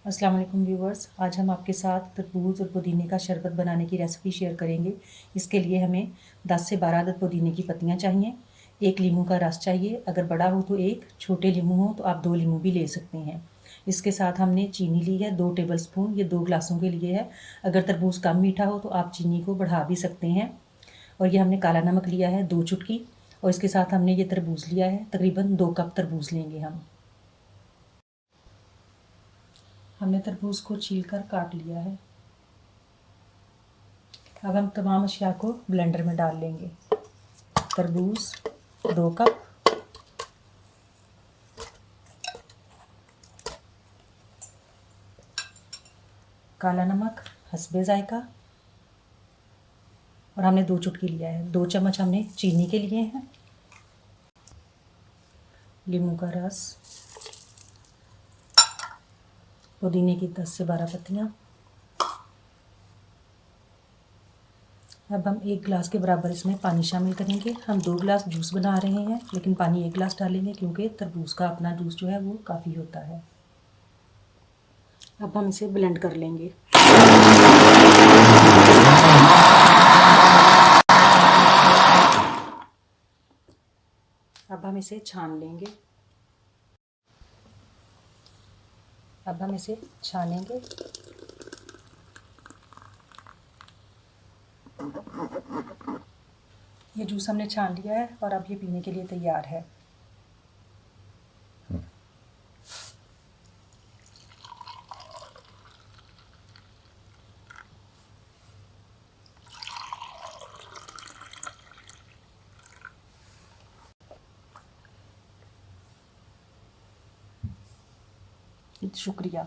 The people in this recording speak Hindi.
अस्सलाम वालेकुम व्यूवर्स, आज हम आपके साथ तरबूज और पुदीने का शरबत बनाने की रेसिपी शेयर करेंगे। इसके लिए हमें 10 से 12 अदद पुदीने की पत्तियां चाहिए। एक लीमू का रस चाहिए, अगर बड़ा हो तो एक, छोटे लीमू हो तो आप 2 लीमू भी ले सकते हैं। इसके साथ हमने चीनी ली है 2 टेबल स्पून, ये 2 ग्लासों के लिए है। अगर तरबूज कम मीठा हो तो आप चीनी को बढ़ा भी सकते हैं। और ये हमने काला नमक लिया है 2 चुटकी, और इसके साथ हमने ये तरबूज लिया है, तकरीबन 2 कप तरबूज लेंगे हम। हमने तरबूज को छील कर काट लिया है। अब हम तमाम अशिया को ब्लेंडर में डाल लेंगे। तरबूज 2 कप, काला नमक हस्बे ज़ायका, और हमने 2 चुटकी लिया है। 2 चम्मच हमने चीनी के लिए हैं। लीमू का रस, पुदीने की 10 से 12 पत्तियाँ। अब हम 1 गिलास के बराबर इसमें पानी शामिल करेंगे। हम 2 गिलास जूस बना रहे हैं, लेकिन पानी 1 गिलास डालेंगे क्योंकि तरबूज का अपना जूस जो है वो काफ़ी होता है। अब हम इसे ब्लेंड कर लेंगे। अब हम इसे छान लेंगे। अब हम इसे छानेंगे। ये जूस हमने छान लिया है और अब ये पीने के लिए तैयार है। शुक्रिया।